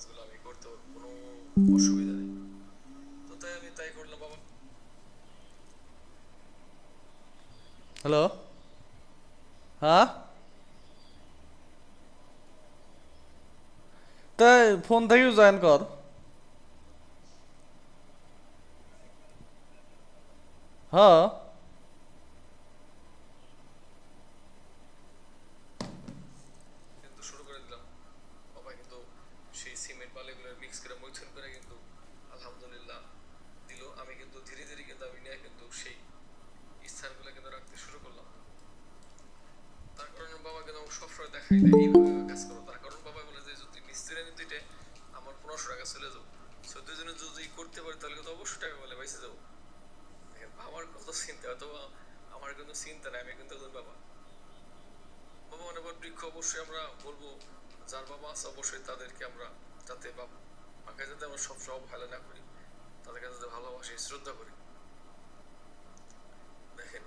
কাজগুলো আমি করতে পারবো, কোনো অসুবিধা নেই। তো তাই আমি তাই করলাম বাবা। হ্যালো। হ্যাঁ, তাই ফোন থেকেও জয়েন কর। হ্যাঁ, কিন্তু শুরু করে দিলাম বাবা, কিন্তু সেই সিমেন্ট বালিগুলো মিক্স করে মৈথুন করে কিন্তু আলহামদুলিল্লাহ দিল। আমি কিন্তু ধীরে ধীরে কিন্তু আমি নিয়ে কিন্তু সেই স্থানগুলো কিন্তু রাখতে শুরু করলাম। তার কারণে বাবা কিন্তু আমাকে সবসময় দেখাই দেয় এইভাবে এইভাবে কাজ করো। তার কারণ বাবা বলে যে যদি মিস্ত্রি আমি দুইটা আমার 1500 টাকা চলে যাবো, সো দুজনে যদি করতে পারি তাহলে কিন্তু অবশ্যই টাকা বলে বাইসে যাবো। দেখেন বাবার কত চিন্তা, হয়তো আমার কিন্তু চিন্তা নাই, আমি কিন্তু একজন বাবা। বাবা মানে বৃক্ষ অবশ্যই আমরা বলবো, যার বাবা আছে অবশ্যই তাদেরকে আমরা যাতে বাবাকে যাতে আমরা সবসময় অবহেলা না করি, তাদেরকে যাতে ভালোবাসি শ্রদ্ধা করি। দেখেন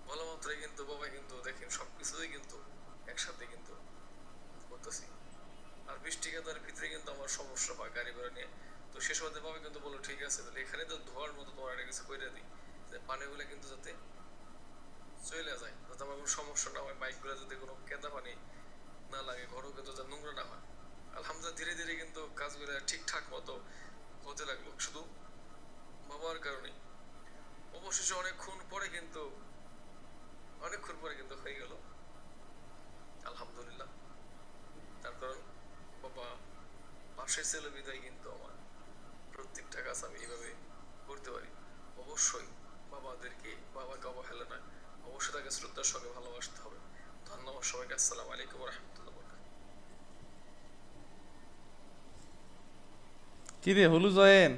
বলা মাত্রই কিন্তু বাবা কিন্তু দেখেন সবকিছুই কিন্তু একসাথে কিন্তু করতেছি। আর বৃষ্টি কাদার ভিতরে কিন্তু আমার সমস্যা হয় গাড়ি ঘোড়া নিয়ে। তো সে সময় বাবা কিন্তু বললো ঠিক আছে তাহলে এখানে তো ধোয়ার মতো তোমার একটা কিছু করে দিই, যে পানিগুলো কিন্তু যাতে চলে যায়, যাতে আমার কোনো সমস্যা না হয়, বাইকগুলো যাতে কোনো কেদা পানি না লাগে, ঘরও কিন্তু যাতে নোংরা না হয়। আলহামদুলিল্লাহ ধীরে ধীরে কিন্তু কাজগুলো ঠিকঠাক মতো হতে লাগলো, শুধু বাবার কারণে। অবশেষে অনেকক্ষণ পরে কিন্তু হয়ে গেল আলহামদুলিল্লাহ। তার কারণ বাবা পাশে ছিল বিদায় কিন্তু আমার প্রত্যেকটা কাজ আমি এইভাবে করতে পারি। অবশ্যই বাবাকে অবহেলা নয়, অবশ্যই তাকে শ্রদ্ধার সঙ্গে ভালোবাসতে হবে। ধন্যবাদ সবাইকে। আসসালামু আলাইকুম রহমতুল্লাহ। কি রে হলু জয়েন?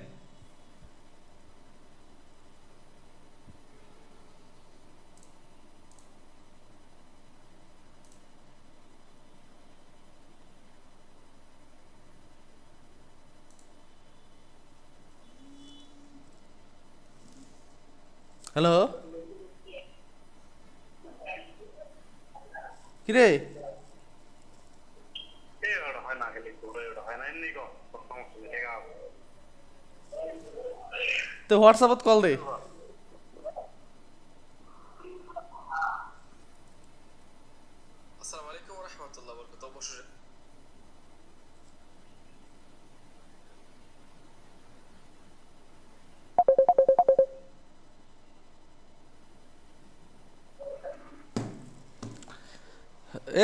হ্যালো, কি রে? ওটা হয় না, খেলে ওটা হয় না এমনি কম সমস্যা নেই, টেকা হবে। তো হোয়াটসঅ্যাপত কল দে। আসসালামু আলাইকুম রহমতুল্লাহ বরকত। অবশ্যই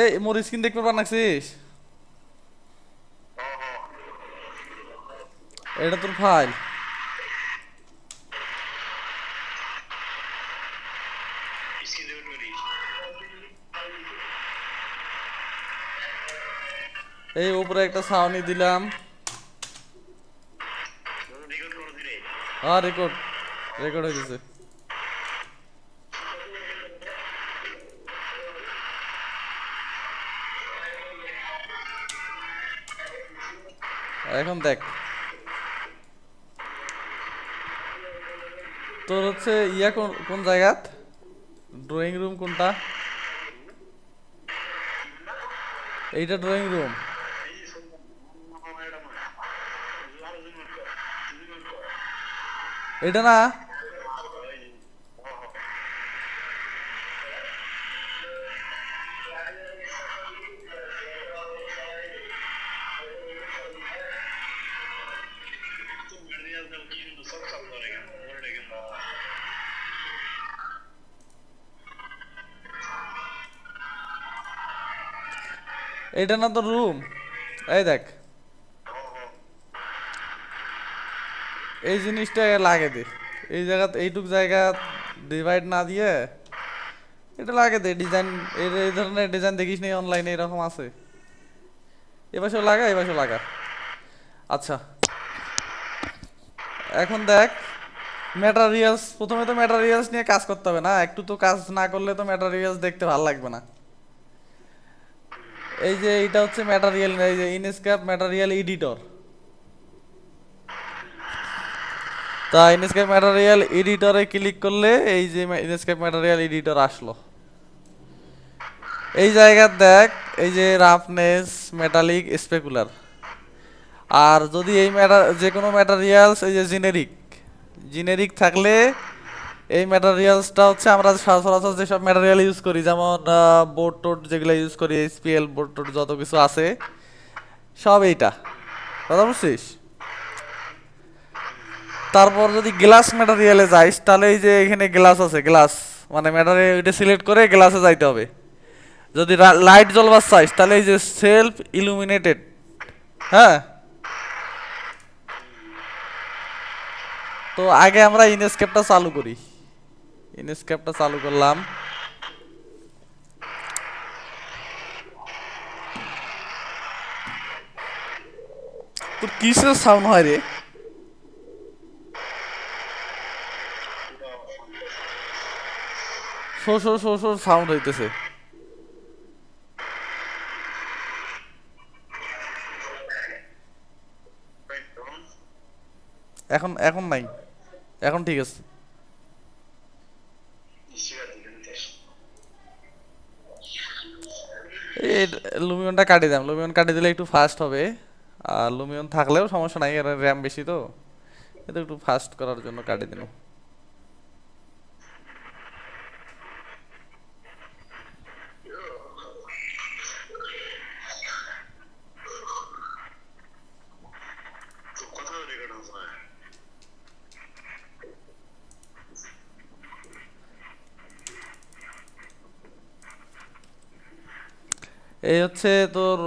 এই মোর স্ক্রিন দেখতে পার নাকছিস? এটা তোর ফাইল। স্কিল রেকর্ড করিস? এই উপরে একটা ছাউনি দিলাম। রেকর্ড করো ধীরে। হ্যাঁ, রেকর্ড রেকর্ড হইতেছে। এখন দেখ, তোর হচ্ছে ইয়া কোন কোন জায়গাত? ড্রয়িং রুম কোনটা? এইটা ড্রয়িং রুম। এই যে এটা নয়, আরো জুম কর, জুম কর। এটা না? এই যে, রিয়াল দাও কি সুন্দর সব সব করে কেন ওটা কেন? এটা না তোর রুম? এই দেখ, এই জিনিসটা লাগে দে। এই জায়গা, এইটুক জায়গা ডিভাইড না দিয়ে এটা লাগে দে। ডিজাইন, এই ধরনের ডিজাইন দেখিস নি অনলাইনে? এরকম আছে। এপাশেও লাগা, এপাশেও লাগা। আচ্ছা, এখন দেখ ম্যাটেরিয়ালস। প্রথমে তো ম্যাটেরিয়ালস নিয়ে কাজ করতে হবে না? একটু তো কাজ না করলে তো ম্যাটেরিয়ালস দেখতে ভালো লাগবে না। এই যে এইটা হচ্ছে ম্যাটেরিয়াল, এই যে ইনস্ক্যাপ ম্যাটেরিয়াল এডিটর। তা ইনস্ক্যাপ ম্যাটেরিয়াল এডিটরে ক্লিক করলে এই যে ইনস্ক্যাপ ম্যাটেরিয়াল এডিটর আসলো। এই জায়গার দেখ, এই যে রাফনেস, মেটালিক, স্পেকুলার। আর যদি এই ম্যাটার যে কোনো ম্যাটারিয়ালস এই যে জেনেরিক জেনেরিক থাকলে এই ম্যাটেরিয়ালসটা হচ্ছে আমরা সচরাচর যেসব ম্যাটেরিয়াল ইউজ করি, যেমন বোর্ড টোড যেগুলো ইউজ করি, এসপিএল বোর্ড টোড যত কিছু আছে সব এইটা। কথা বুঝছিস? তারপর যদি গ্লাস ম্যাটেরিয়ালে যাইস তাহলে এই যে এখানে গ্লাস আছে, গ্লাস মানে ম্যাটেরিয়াল এটা সিলেক্ট করে গ্লাসে যাইতে হবে। যদি লাইট জ্বলবার চাইস তাহলে এই যে সেলফ ইলুমিনেটেড, হ্যাঁ। তো আগে আমরা ইনস্কেপটা চালু করি, ইনস্কেপটা চালু করলাম। তোর কিসের সাউন্ড হয় রে? Show show show show sound হইতেছে। এখন এখন নাই, এখন ঠিক আছে। এই লুমিয়নটা কাটি দাম, লুমিয়ন কাটি দিলে একটু ফাস্ট হবে। আর লুমিয়ন থাকলেও সমস্যা নাই, এর র্যাম বেশি তো, এটা একটু ফাস্ট করার জন্য কাটি দিলাম। এই হচ্ছে তোর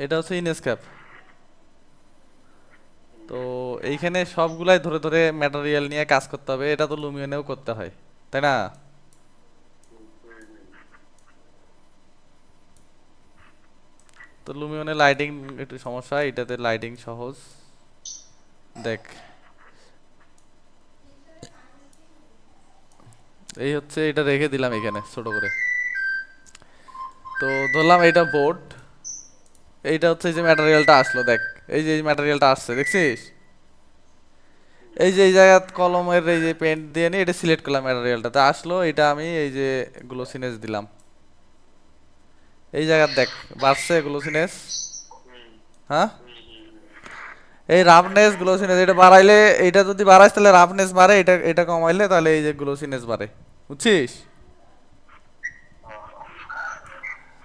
এটা হচ্ছে ইনস্কেপ। তো এইখানে সবগুলাই ধরে ধরে ম্যাটেরিয়াল নিয়ে কাজ করতে হবে, এটা তো লুমিয়নেও করতে হয়, তাই না? তো লুমিয়নে লাইটিং একটু সমস্যা, এটাতে লাইটিং সহজ। দেখ এই হচ্ছে, এটা রেখে দিলাম এখানে ছোট করে। তো ধরলাম এটা বোর্ড, এইটা হচ্ছে যে ম্যাটেরিয়ালটা আসলো, দেখ এই যে ম্যাটেরিয়ালটা আসছে দেখছিস, এই যে এই জায়গা কলমের এই যে পেন্ট দিয়ে নিয়ে এটা সিলেক্ট করলাম, ম্যাটেরিয়ালটাতে আসলো, এটা আমি এই যে গ্লোসিনেস দিলাম, এই জায়গা দেখ বাড়ছে গ্লোসিনেস, হ্যাঁ। এই রাফনেস গ্লোসিনেস এটা বাড়াইলে, এটা যদি বাড়াইস তাহলে রাফনেস বাড়ে, এটা এটা কমাইলে তাহলে এই যে গ্লোসিনেস বাড়ে, বুঝছিস?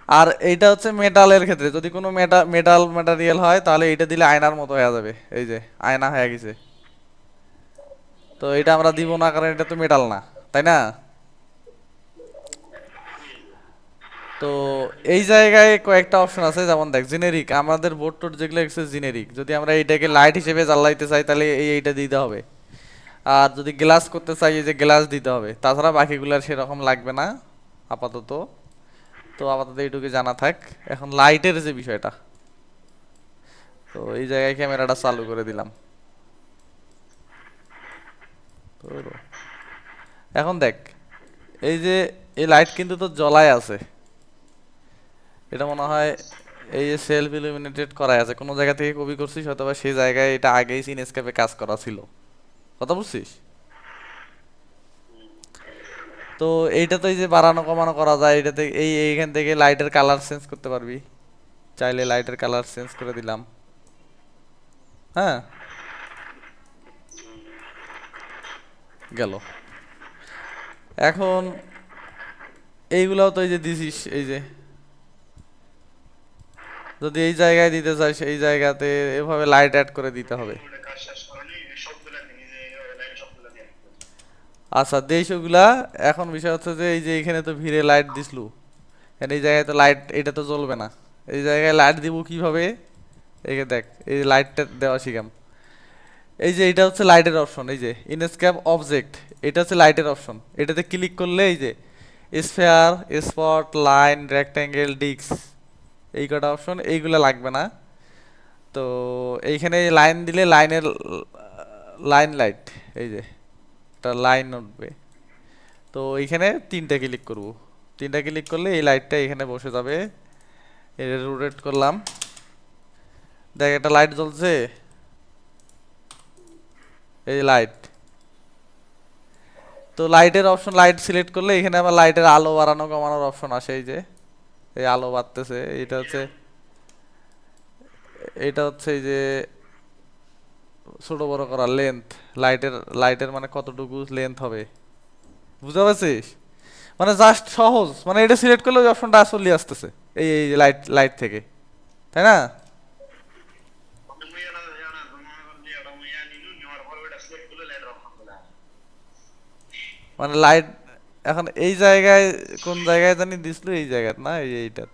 আর এইটা হচ্ছে মেটালের ক্ষেত্রে, যদি কোনো মেটাল ম্যাটেরিয়াল হয় তাহলে এইটা দিলে আয়নার মতো হয়ে যাবে, এই যে আয়না হয়ে গেছে। তো এটা আমরা দিব না কারণ এটা তো মেটাল না, তাই না? তো এই জায়গায় কয়েকটা অপশন আছে, যেমন দেখ জেনেরিক, আমাদের বোর্ড টোড যেগুলো এসেছে জেনেরিক, যদি আমরা এইটাকে লাইট হিসেবে জ্বালাইতে চাই তাহলে এইটা দিতে হবে। আর যদি গ্লাস করতে চাই এই যে গ্লাস দিতে হবে, তাছাড়া বাকিগুলার সেরকম লাগবে না আপাতত। তো আপাতত এইটুকু জানা থাক। এখন লাইটের যে বিষয়টা, তো এই জায়গায় ক্যামেরাটা চালু করে দিলাম। তো এখন দেখ এই যে এই লাইট কিন্তু তো জ্বলাই আছে, এটা মনে হয় এই যে সেলফ ইলুমিনেটেড করা আছে, কোনো জায়গা থেকে কপি করছিস হয়তো বা সেই জায়গায় এটা আগেই সিনস্কেপে কাজ করা ছিল, কথা বুঝছিস? তো এইটা তো এই যে বাড়ানো কমানো করা যায়, এটাতে এইখান থেকে লাইটের কালার চেঞ্জ করতে পারবি, চাইলে লাইটের কালার চেঞ্জ করে দিলাম, হ্যাঁ গেল। এখন এইগুলাও তো এই যে দিছিস, এই যে যদি এই জায়গায় দিতে চাস এই জায়গাতে এভাবে লাইট অ্যাড করে দিতে হবে। আচ্ছা দেশ ওগুলা। এখন বিষয় হচ্ছে যে এই যে এখানে তো ভিড়ে লাইট দিসলু, এই জায়গায় তো লাইট এটা তো জ্বলবে না, এই জায়গায় লাইট দিব কিভাবে? এই যে দেখ এই লাইটটা দেওয়া শিখাম। এই যে এটা হচ্ছে লাইটের অপশন, এই যে ইনস্কেপ অবজেক্ট, এটা হচ্ছে লাইটের অপশন, এটাতে ক্লিক করলে এই যে sphere, spot, line, rectangle, disc, এই কটা অপশন, এইগুলো লাগবে না। তো এইখানে লাইন দিলে লাইনের লাইন লাইট, এই যে একটা লাইন উঠবে। তো এইখানে তিনটা ক্লিক করব, তিনটা ক্লিক করলে এই লাইটটা এখানে বসে যাবে। এটা রোটেট করলাম, দেখ একটা লাইট জ্বলছে, এই লাইট। তো লাইটের অপশন, লাইট সিলেক্ট করলে এখানে আবার লাইটের আলো বাড়ানো কমানোর অপশন আসে, এই যে এই আলো বাড়তেছে, এটা হচ্ছে এটা হচ্ছে এই যে ছোট বড় করা লেন্থ, লাইটের মানে কতটুকু লেন্থ হবে, বুঝতে পারছিস? মানে জাস্ট সহজ, মানে এটা সিলেক্ট করলে ওই অপশনটা চলে আসতেছে এই লাইট লাইট থেকে, তাই না? মানে মুই এটা জানা তোমার যে এটা মুই নিলু নেওয়ার পর এটা সিলেক্ট করলে লাইট অফ করে দেয়। মানে লাইট এখন এই জায়গায়, কোন জায়গায় জানি দিছিল, এই জায়গায় না, এইটাত।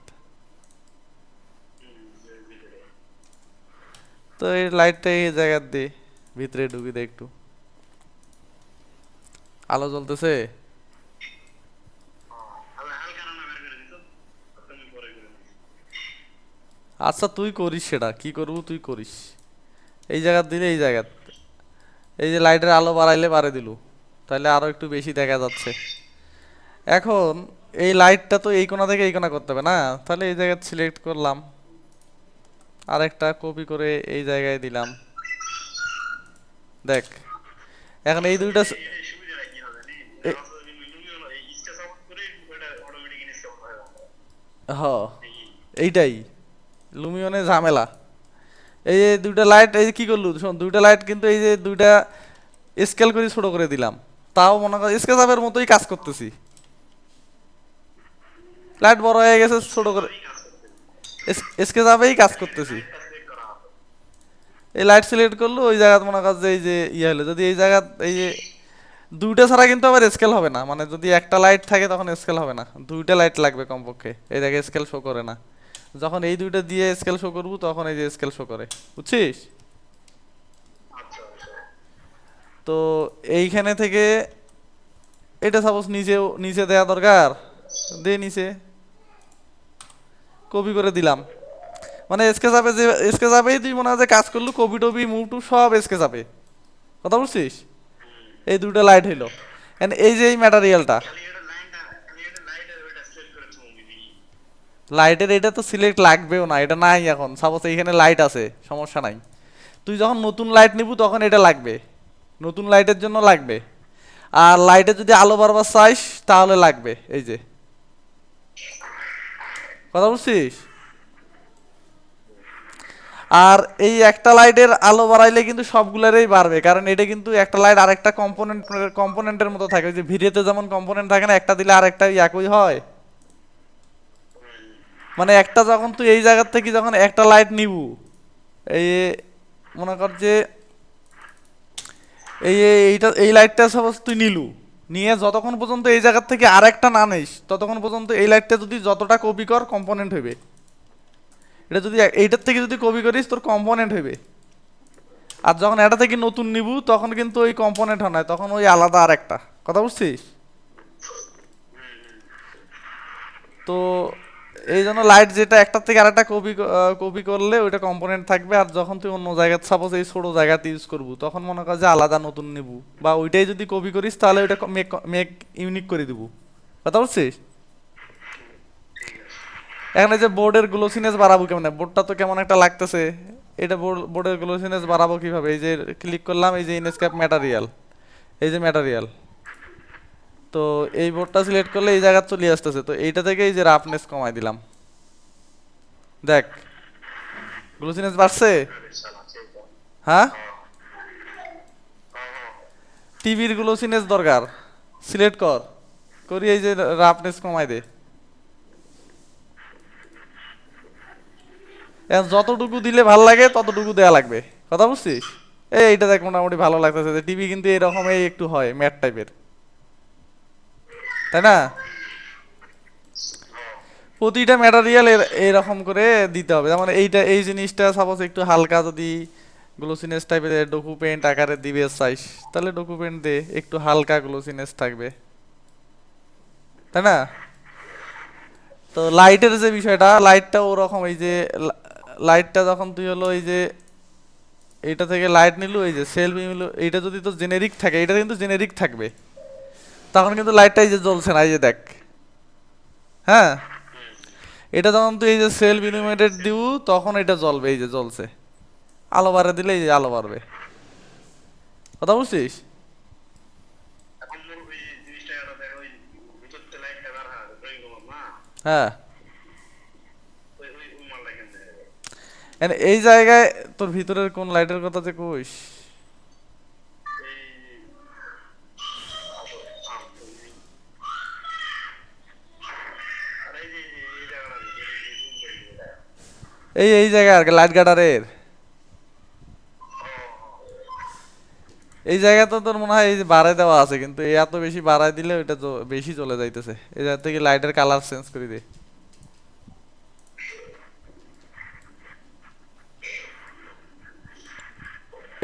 ভিতরে তো এই লাইটটা এই জায়গার দি, ভিতরে ঢুকি দে একটু, আলো জ্বলতেছে। আমি হালকা রান্না বের করে দিত, তুমি পরে করে দিস। আচ্ছা তুই করিস, সেটা কি করবো তুই করিস। এই জায়গার দিলে এই জায়গাত, এই যে লাইটের আলো বাড়াইলে বাড়ে দিলু, তাহলে আরো একটু বেশি দেখা যাচ্ছে। এখন এই লাইটটা তো এই কোণা থেকে এই কোণা করতে হবে না, তাহলে এই জায়গায় সিলেক্ট করলাম, আরেকটা কপি করে এই জায়গায় দিলাম, দেখ। এখন এই দুইটা এই সুবিধাটা কি হবে জানি, এ- আসলে কিন্তু লুমিও এই ইস্টা সাপোর্ট করে এটা অটোমেটিক ইনস্টল হয়ে যাবে। হ এইটাই লুমিয়নে ঝামেলা। এই যে দুইটা লাইট, এই যে কি করলু শোন, দুইটা লাইট কিন্তু এই যে দুইটা স্কেল করে ছোট করে দিলাম, তাও মনে কর স্কেচাপের মতোই কাজ করতেছি। লাইট বড় হয়ে গেছে, ছোট করে এই কাজ করতে স্কেচাপেই কাজ করতেছি। লাইটটা সিলেক্ট করা হবে। এই লাইট সিলেক্ট করলো, ওই জায়গা মনে কর যে এই যে ইয়ে হলো, যদি এই জায়গা এই যে দুইটা ছাড়া কিন্তু আবার স্কেল হবে না, মানে যদি একটা লাইট থাকে তখন স্কেল হবে না, দুইটা লাইট লাগবে কমপক্ষে। এই দেখে স্কেল শো করে না, যখন এই দুইটা দিয়ে স্কেল শো করবো তখন এই যে স্কেল শো করে, বুঝছিস? আচ্ছা আচ্ছা তো এইখানে থেকে এটা সাপোজ নিচেও নিচে দেয়া দরকার, দে নিচে কপি করে দিলাম। মানে স্কেচাপে যে স্কেচাপেই তুই মনে হয় যে কাজ করলু, কপি টপি মুভ টুভ সব স্কেচাপে, কথা বুঝছিস? এই দুটো লাইট হইলো। And এই যে এই ম্যাটেরিয়ালটা, খালি এটা লাইটের ওইটা সিলেক্ট করে তুমি দিবি। লাইটের এটা তো সিলেক্ট লাগবেও না, এটা নাই এখন। সাপোজ এইখানে লাইট আছে, সমস্যা নাই। তুই যখন নতুন লাইট নিবু তখন এটা লাগবে, নতুন লাইটের জন্য লাগবে। আর লাইটে যদি আলো বারবার চাইস তাহলে লাগবে এই যে, কথা বুঝছিস? আর এই একটা লাইটের আলো বাড়াইলে কিন্তু সবগুলারই বাড়বে, কারণ এটা কিন্তু একটা লাইট আরেকটা কম্পোনেন্টের মতো থাকে, ওই যে ভিডিওতে যেমন কম্পোনেন্ট থাকে না, একটা দিলে আরেকটা একই হয়। মানে একটা যখন তুই এই জায়গার থেকে যখন একটা লাইট নিবু, এই মনে কর যে এই লাইটটা সাপোজ তুই নিলু, নিয়ে যতক্ষণ পর্যন্ত এই জায়গার থেকে আরেকটা না নিস ততক্ষণ পর্যন্ত এই লাইটটা যদি যতটা কপি কর কম্পোনেন্ট হইবে। এটা যদি এইটার থেকে যদি কপি করিস তোর কম্পোনেন্ট হইবে। আর যখন এটা থেকে নতুন নিবু তখন কিন্তু ওই কম্পোনেন্ট হয় না, তখন ওই আলাদা আরেকটা, কথা বুঝছিস? তো এই জন্য লাইট যেটা একটার থেকে আরেকটা কপি করলে ওইটা কম্পোনেন্ট থাকবে, আর যখন তুই অন্য জায়গায় সাপোজ এই ছোট জায়গাতে ইউজ করবো তখন মনে কর যে আলাদা নতুন নিবু, বা ওইটাই যদি কপি করিস তাহলে ওইটা মেক ইউনিক করে দিব, কথা বুঝছিস? এখন এই যে বোর্ডের গ্লোসিনেস বাড়াবো কেমন, বোর্ডটা তো কেমন একটা লাগতেছে, এটা বোর্ডের গ্লোসিনেস বাড়াবো কিভাবে? এই যে ক্লিক করলাম, এই যে ইনস্কেপ ম্যাটেরিয়াল, এই যে ম্যাটেরিয়াল, তো এই বোর্ডটা সিলেক্ট করলে এই জায়গা চলে আসতেছে, তো এইটা থেকে এই যে রাফনেস কমাই দিলাম, দেখ গ্লোসিনেস বাড়ছে। হ্যাঁ, টিভির গ্লোসিনেস দরকার, সিলেক্ট কর, করি এই যে রাফনেস কমাই দে। এখন যতটুকু দিলে ভাল লাগে ততটুকু দেয়া লাগবে, কথা বুঝছিস? এইটা দেখ মোটামুটি ভালো লাগতেছে, টিভি কিন্তু এরকম একটু হয় ম্যাট টাইপের, তাই না? প্রতিটা ম্যাটেরিয়াল এরকম করে দিতে হবে, যেমন এইটা এই জিনিসটা সাপোজ একটু হালকা যদি গ্লোসিনেস টাইপের ডোকু পেন্ট আকারে দিবে চাইস, তাহলে ডোকু পেন্ট দে, একটু হালকা গ্লোসিনেস থাকবে, তাই না? তো লাইটের যে বিষয়টা, লাইটটা ওরকম, এই যে লাইটটা যখন তুই হলো এই যে এইটা থেকে লাইট নিলু, এই যে সেলফ নিলু, এইটা যদি তো জেনেরিক থাকে, এটা কিন্তু জেনেরিক থাকবে, তখন কিন্তু লাইটটা এই যে জ্বলছে না, এই যে দেখ। হ্যাঁ, এটা যখন তুই এই যে সেলফ ইলুমিনেটেড দিউ তখন এটা জ্বলবে, এই যে জ্বলছে, আলো বাড়ে দিলে এই যে আলো বাড়বে, কথা বুঝছিস? এখন মোর ওই জিনিসটা এটা দেখো, ওই ভিতরতে লাইটটা বার হয় ড্রয়িং রুম না, হ্যাঁ, ওই ওই ওই মালটা কেন দেয়? এই জায়গায় তোর ভিতরের কোন লাইটের কথা যে কইস? এই আর এই যে এই জায়গাটা জুম করে দিবে। এই জায়গায় আর লাইট গার্ডারের এই জায়গা তো তোর মনে হয় এই যে বাড়ায় দেওয়া আছে, কিন্তু এই এত বেশি বাড়ায় দিলে ওইটা তো বেশি চলে যাইতেছে। এই জায়গা থেকে লাইটের কালার চেঞ্জ করে দে।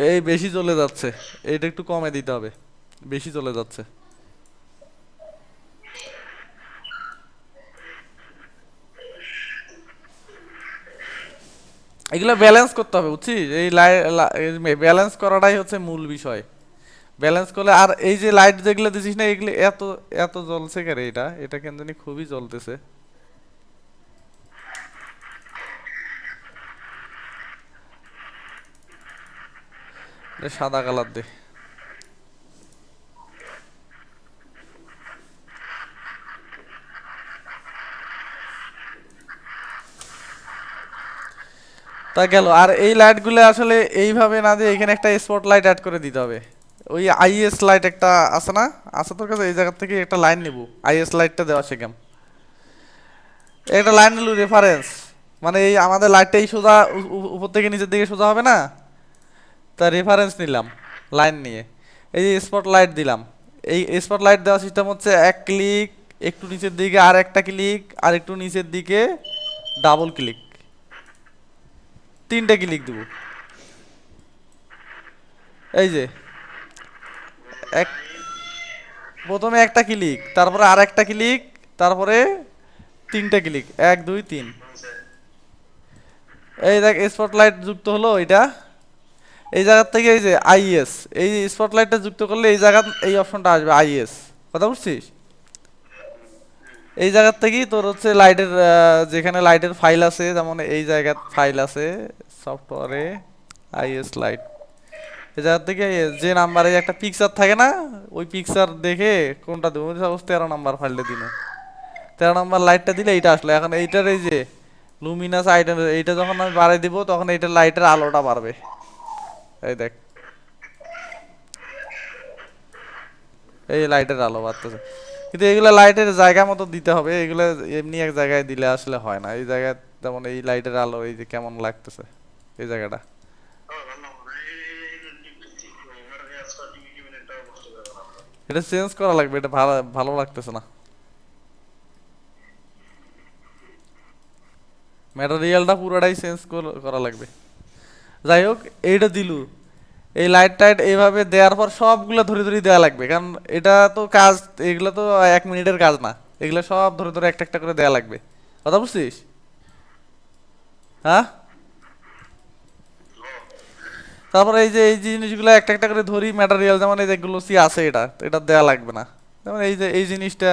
এই বেশি চলে যাচ্ছে, এইটা একটু কমে দিতে হবে, বেশি চলে যাচ্ছে। এগুলো ব্যালেন্স করতে হবে, বুঝছিস? এই ব্যালেন্স করাটাই হচ্ছে মূল বিষয়। ব্যালেন্স করলে, আর এই যে লাইট যেগুলো দিছিস না, এগুলো এত এত জ্বলছে কেন? এটা এটা কেন জানি খুবই জ্বলতেছে। এটা সাদা কালার দে। তা গেল। আর এই লাইটগুলো আসলে এইভাবে না দিয়ে এখানে একটা স্পট লাইট অ্যাড করে দিতে হবে। ওই আইএস লাইট একটা আছে না, আছে তোর কাছে? এই জায়গা থেকে একটা লাইন নিব, আইএস লাইটটা দেওয়া শেখাম। একটা লাইন নিল রেফারেন্স, মানে এই আমাদের লাইটটাই সোজা উপর থেকে নিচের দিকে সোজা হবে না, তা রেফারেন্স নিলাম লাইন নিয়ে। এই যে স্পট লাইট দিলাম। এই স্পট লাইট দেওয়ার সিস্টেম হচ্ছে এক ক্লিক, একটু নিচের দিকে আর একটা ক্লিক, আর একটু নিচের দিকে ডাবল ক্লিক, তিনটা ক্লিক দেবো। এই যে এক, প্রথমে একটা ক্লিক, তারপরে আর একটা ক্লিক, তারপরে তিনটা ক্লিক, 1 2 3। এই দেখ স্পটলাইট যুক্ত হলো এটা। এই জায়গা থেকে এই যে আইএস, এই স্পটলাইটটা যুক্ত করলে এই জায়গা এই অপশনটা আসবে আইএস, কথা বুঝছিস? এই জায়গার থেকেই তোর হচ্ছে লাইটের যেখানে লাইটের ফাইল আছে, যেমন এই জায়গার ফাইল আছে সফটওয়্যারে আইএস লাইট। এই জায়গা থেকে যে নাম্বারে একটা পিকচার থাকে না, ওই পিকচার দেখে কোনটা দেবো, সাপোজ 13 নাম্বার ফাইলটা দিন, 13 নাম্বার লাইটটা দিলে এইটা আসলো। এখন এইটার এই যে লুমিনাস আইটেম, এইটা যখন আমি বাড়াই দিব তখন এইটার লাইটের আলোটা বাড়বে। এই দেখ, এই লাইটের আলো বাড়তেছে। কিন্তু এগুলো লাইটের জায়গা মতো দিতে হবে, এগুলো এমনি এক জায়গায় দিলে আসলে হয় না। এই জায়গায় যেমন এই লাইটের আলো এই যে কেমন লাগতেছে এই জায়গাটা, এটা চেঞ্জ করা লাগবে, এটা ভালো ভালো লাগতেছে না। ম্যাটেরিয়ালটা পুরোটাই চেঞ্জ করা লাগবে। যাই হোক, এইটা দিলু, এই লাইট টাইট এইভাবে দেওয়ার পর সবগুলো ধরে ধরে দেওয়া লাগবে, কারণ এটা তো কাজ, এগুলো তো 1 মিনিটের কাজ না, এগুলো সব ধরে ধরে একটা একটা করে দেওয়া লাগবে, কথা বুঝছিস? হ্যাঁ, তারপরে এই যে এই জিনিসগুলো একটা একটা করে ধরি ম্যাটেরিয়াল, যেমন এই যে গ্লোসি আছে, এটা এটা দেওয়া লাগবে না। যেমন এই যে এই জিনিসটা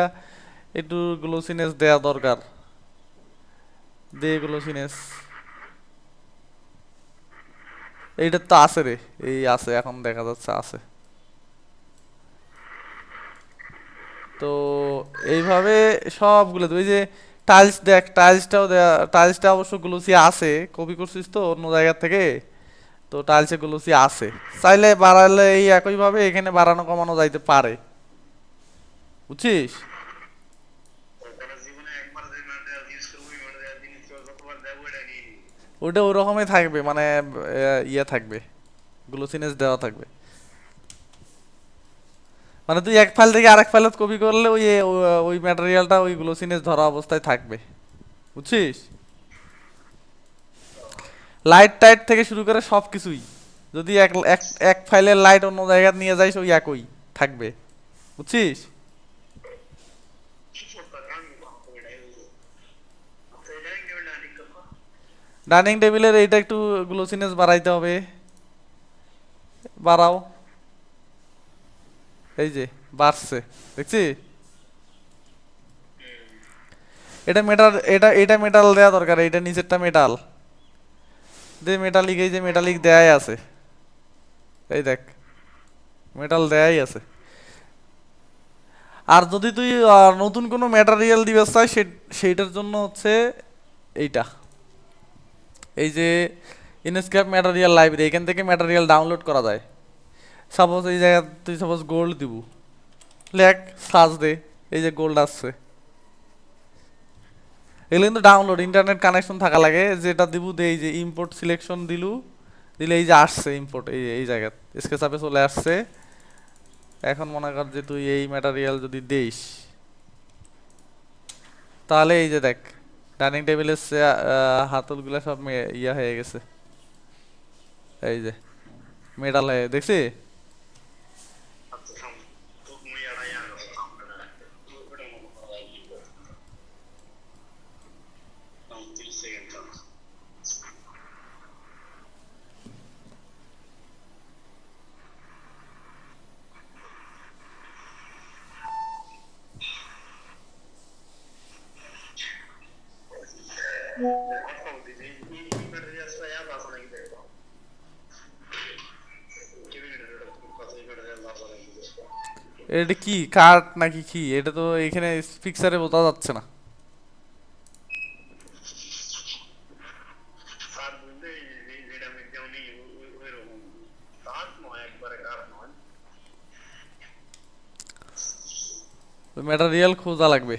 একটু গ্লোসিনেস দেওয়া দরকার, দে গ্লোসিনেস। এইটা তো আছে রে, এই আছে, এখন দেখা যাচ্ছে আছে। তো এইভাবে সবগুলো, ওই যে টাইলস দেখ, টাইলসটাও দেয়া, টাইলসটা অবশ্য গ্লোসি আছে, কপি করছিস তো অন্য জায়গা থেকে, তো টাইলসে গ্লোসি আছে। চাইলে বাড়ালে এই একইভাবে এখানে বাড়ানো কমানো যাইতে পারে, বুঝছিস? ওটা ওরকমই থাকবে, মানে ইয়ে থাকবে, গ্লোসিনেস দেওয়া থাকবে। মানে তুই এক ফাইল থেকে আরেক ফাইলত কপি করলে ওই ওই ম্যাটেরিয়ালটা ওই গ্লোসিনেস ধরা অবস্থায় থাকবে, বুঝছিস? লাইট টাইট থেকে শুরু করে সব কিছুই, যদি এক এক এক ফাইলের লাইট অন্য জায়গায় নিয়ে যাইস ওই একই থাকবে, বুঝছিস? ডাইনিং টেবিলের এইটা একটু গ্লোসিনেস বাড়াইতে হবে, বাড়াও। এই যে বাড়ছে, দেখছি? এটা মেটাল, এটা এটা মেটাল দেওয়া দরকার, এইটা নিচেরটা মেটাল দে, মেটালিক, এই যে মেটালিক দেয়াই আছে, এই দেখ মেটাল দেয়াই আছে। আর যদি তুই নতুন কোনো ম্যাটেরিয়াল দিবে চাই, সেইটার জন্য হচ্ছে এইটা, এই যে ইনস্ক্যাপ ম্যাটেরিয়াল লাইব্রেরি, এখান থেকে ম্যাটেরিয়াল ডাউনলোড করা যায়। সাপোজ এই জায়গায় তুই সাপোজ গোল্ড দিব, লেখ সার্চ দে, এই যে গোল্ড আসছে। এগুলো কিন্তু ডাউনলোড ইন্টারনেট কানেকশন থাকা লাগে। যেটা দিব দে, এই যে ইম্পোর্ট সিলেকশন দিলু, দিলে এই যে আসছে ইম্পোর্ট, এই জায়গা স্কেচআপে চলে আসছে। এখন মনে কর যে তুই এই ম্যাটেরিয়াল যদি দেইস, তাহলে এই যে দেখ ডাইনিং টেবিলের হাতলগুলো সব ইয়া হয়ে গেছে, এই যে মেটাল হয়ে দেখছি। আচ্ছা থাম, তো মুই এটা ইয়া করো আমরা ওটা মনে করা যায় কি করে। 30 সেকেন্ড থাম। দেখো দিদি এই ম্যাটেরিয়ালসটা ইয়া আছে নাকি দেখো। কি ভিডিওটা কথা এই ম্যাটেরিয়াল আছে নাকি দেখো। এটা কি কার্ড নাকি কি? এটা তো এখানে পিকচারে বোঝা যাচ্ছে না। কার বলতে যেটা আমি দেওনি ওই রকম কার নয়, একবারে কার নয়। ওই ম্যাটেরিয়াল খোঁজা লাগবে।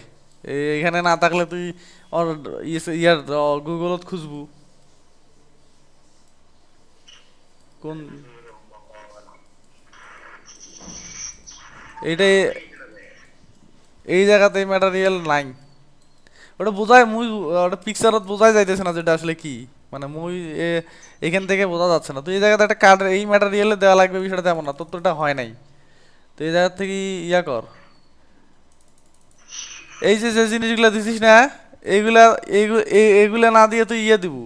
এখানে না থাকলে তুই ইয়ার গুগলত খুঁজবু কোন এইটা, এই জায়গাতে ম্যাটেরিয়াল নাই। ওটা বোঝায় মুই, ওটা পিকচারত বোঝাই যাইতেছে না যেটা আসলে কি, মানে মুই এখান থেকে বোঝা যাচ্ছে না। তুই এই জায়গাতে একটা কার্ড এই ম্যাটেরিয়ালে দেওয়া লাগবে বিষয়টা তেমন না, তোর তো এটা হয় নাই। তো এই জায়গা থেকে ইয়া কর, এই যে যে জিনিসগুলো দিছিস না, এইগুলা এইগুলা না দিয়ে তুই ইয়ে দিব,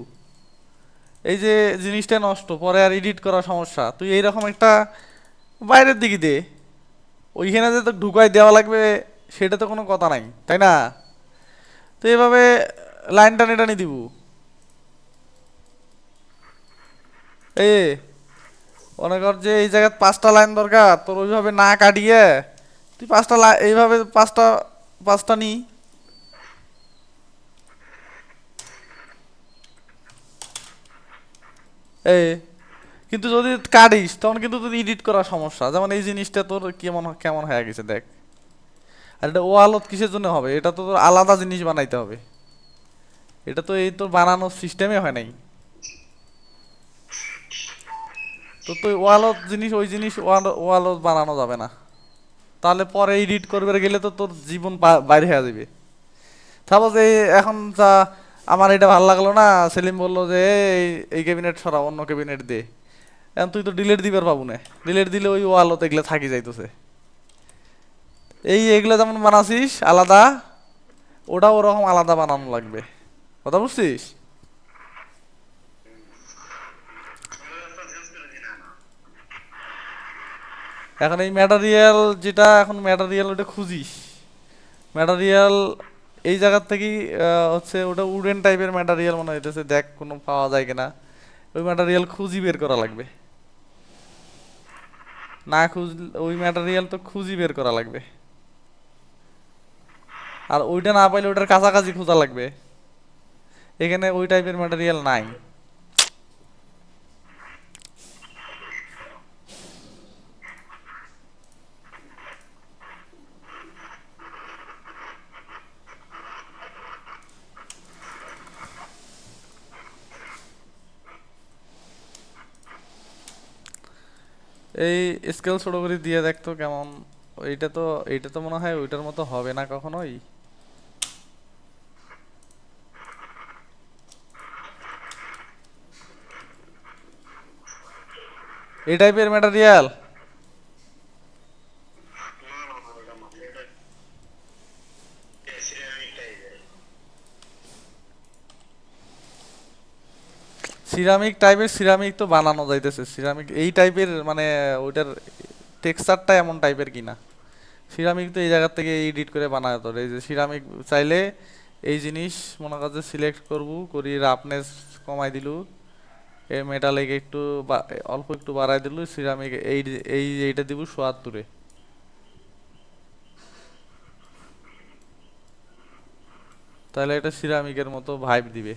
এই যে জিনিসটা নষ্ট, পরে আর এডিট করা সমস্যা, তুই এইরকম একটা বাইরের দিকে দে। ওইখানে যে তো ঢুকাই দেওয়া লাগবে সেটা তো কোনো কথা নাই, তাই না? তো এইভাবে লাইন টানি টানি দিব। এই মনে কর যে এই জায়গায় 5টা লাইন দরকার তোর, ওইভাবে না কাটিয়ে তুই 5টা এইভাবে 5টা 5টা নি। এই কিন্তু যদি কাটিস তখন কিন্তু তোর এডিট করার সমস্যা, যেমন এই জিনিসটা তোর কেমন কেমন হয়ে গেছে দেখ। আর এটা ওয়ালত কিসের জন্য হবে? এটা তো তোর আলাদা জিনিস বানাইতে হবে, এটা তো এই তোর বানানোর সিস্টেমে হয় নাই। তো তুই ওয়ালত জিনিস, ওই জিনিস ওয়ালত বানানো যাবে না, তাহলে পরে এডিট করবে গেলে তো তোর জীবন বাইরে হয়ে যাবে। সাপোজ এই এখন যা আমার এটা ভালো লাগলো না, সেলিম বললো যে এই ক্যাবিনেট সরা, অন্য ক্যাবিনেট দে। এখন তুই তো ডিলেট দিবার পাবো না, ডিলেট দিলে ওই ওয়ালত এগুলো থাকি যাইতেছে। এগুলো যেমন বানাছিস আলাদা, ওটা ওরকম আলাদা বানানো লাগবে, কথা বুঝছিস? রাস্তা চেঞ্জ করে দিন না। এখন এই ম্যাটেরিয়াল যেটা, এখন ম্যাটেরিয়াল ওটা খুঁজিস, ম্যাটেরিয়াল এই জায়গার থেকেই হচ্ছে ওটা উডেন টাইপের ম্যাটেরিয়াল মনে হইতেছে, দেখ কোনো পাওয়া যায় কিনা। ওই ম্যাটেরিয়াল খুঁজি বের করা লাগবে, না ওই ম্যাটেরিয়াল তো খুঁজি বের করা লাগবে। আর ওইটা না পাইলে ওটার কাছাকাছি খোঁজা লাগবে, এখানে ওই টাইপের ম্যাটেরিয়াল নাই। এই স্কেল ছোট করে দিয়ে দেখতো কেমন। এইটা তো মনে হয় ওইটার মতো হবে না কখনোই। এই টাইপের ম্যাটেরিয়াল না না না, ওটা না, এটা সিরামিক টাইপের। সিরামিক তো বানানো যাইতেছে, সিরামিক এই টাইপের মানে ওইটার টেক্সচারটা এমন টাইপের কিনা। সিরামিক তো এই জায়গা থেকে এডিট করে বানায় তোর, এই যে সিরামিক চাইলে এই জিনিস মনে কর যে সিলেক্ট করবো, করি রাফনেস কমাই দিলু, এই মেটালিক একটু অল্প একটু বাড়াই দিলু, সিরামিক এইটা দিব ৭৭-এ, তাহলে এটা সিরামিকের মতো ভাইব দিবে,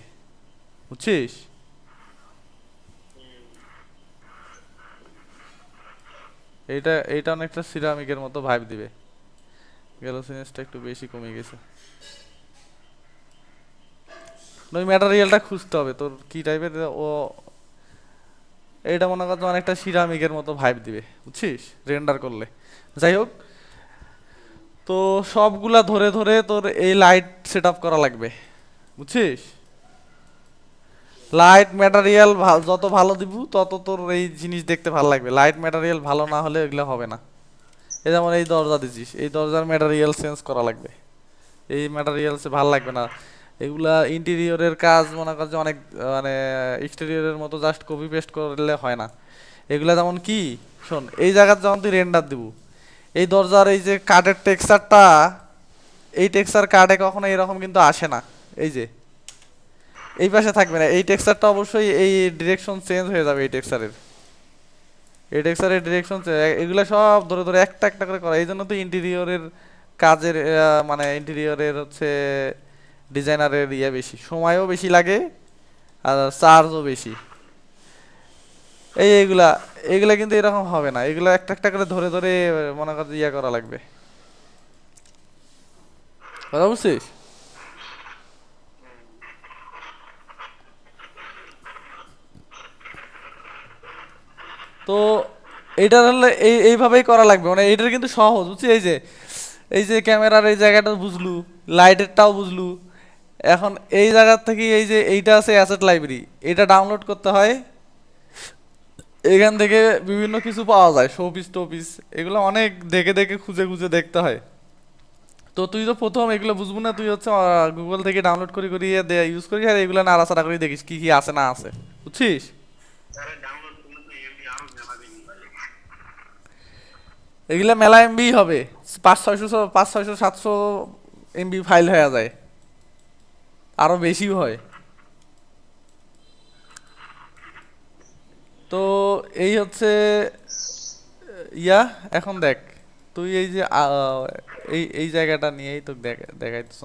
বুঝছিস? এইটা অনেকটা সিরামিকের মতো ভাইব দিবে। গ্যালোসিনেসটা একটু বেশি কমে গেছে। ওই ম্যাটেরিয়ালটা খুঁজতে হবে তোর কি টাইপের ও। এইটা মনে করতো অনেকটা সিরামিকের মতো ভাইব দিবে বুঝছিস রেন্ডার করলে। যাই হোক, তো সবগুলা ধরে ধরে তোর এই লাইট সেট আপ করা লাগবে বুঝছিস। লাইট ম্যাটেরিয়াল যত ভালো দিব তত তোর এই জিনিস দেখতে ভালো লাগবে। লাইট ম্যাটেরিয়াল ভালো না হলে এগুলো হবে না। এই যেমন এই দরজা দিছিস, এই দরজার ম্যাটেরিয়াল চেঞ্জ করা লাগবে। এই ম্যাটেরিয়ালসে ভালো লাগবে না। এগুলা ইন্টেরিয়রের কাজ মনে কর যে অনেক মানে এক্সটেরিয়রের মতো জাস্ট কপি পেস্ট করলে হয় না। এগুলা যেমন কি শোন, এই জায়গাতে যখন তুই রেন্ডার দিব, এই দরজার এই যে কাঠের টেক্সচারটা, এই টেক্সচার কাঠে কখনো এরকম কিন্তু আসে না। এই যে এই পাশে থাকবে না, এই টেক্সচারটা অবশ্যই এই ডিরেকশন চেঞ্জ হয়ে যাবে। এই টেক্সচারের ডিরেকশন, এগুলো সব ধরে ধরে একটা একটা করে করা। এই জন্য তো ইন্টেরিয়রের কাজের মানে ইন্টেরিয়রের হচ্ছে ডিজাইনারের ইয়ে বেশি, সময়ও বেশি লাগে আর চার্জও বেশি। এইগুলা এগুলা কিন্তু এরকম হবে না। এগুলা একটা একটা করে ধরে ধরে মনে কর ইয়ে করা লাগবে। কথা বুঝছিস? তো এইটার হলে এইভাবেই করা লাগবে। মানে এইটার কিন্তু সহজ বুঝছিস। এই যে ক্যামেরার এই জায়গাটা বুঝলু, লাইটেরটাও বুঝলু। এখন এই জায়গার থেকে এই যে এইটা আছে অ্যাসেট লাইব্রেরি, এটা ডাউনলোড করতে হয়। এখান থেকে বিভিন্ন কিছু পাওয়া যায়, শোপিস টোপিস, এগুলো অনেক দেখে দেখে খুঁজে খুঁজে দেখতে হয়। তো তুই তো প্রথম এগুলো বুঝবো না, তুই হচ্ছে গুগল থেকে ডাউনলোড করে করিয়ে ইউজ করি আর এগুলো নাড়াচাড়া করে দেখিস কি কি আছে না আছে বুঝছিস। তারা ডাউনলোড করলে তো এমনি আরো মেলা দিন লাগে। এগুলা মেলা এমবি হবে, 500 600 700 এমবি ফাইল হয়ে যায়, আরো বেশিও হয়। তো এই হচ্ছে ইয়া। এখন দেখ, তুই এই যে এই এই জায়গাটা নিয়েই তো দেখাইতেছ।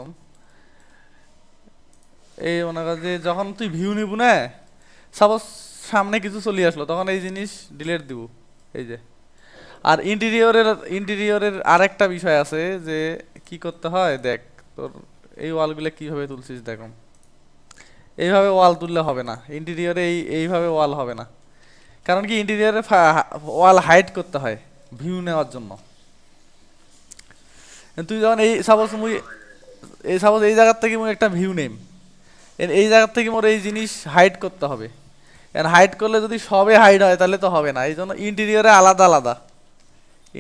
এই মনে কর যে যখন তুই ভিউ নিবু না, সাপোজ সামনে কিছু চলে আসলো, তখন এই জিনিস ডিলিট দিব। এই যে আর ইন্টেরিয়রের আরেকটা বিষয় আছে যে কি করতে হয় দেখ। তোর এই ওয়ালগুলো কিভাবে তুলছিস দেখুন। এইভাবে ওয়াল তুললে হবে না ইন্টেরিয়রে, এইভাবে ওয়াল হবে না। কারণ কি ইন্টেরিয়রে ওয়াল হাইড করতে হয় ভিউ নেওয়ার জন্য। তুই যখন এই জায়গার থেকে মুই একটা ভিউ নেম, এই জায়গার থেকে মোর এই জিনিস হাইড করতে হবে। হাইড করলে যদি সবে হাইড হয় তাহলে তো হবে না। এই জন্য ইন্টেরিয়রে আলাদা আলাদা,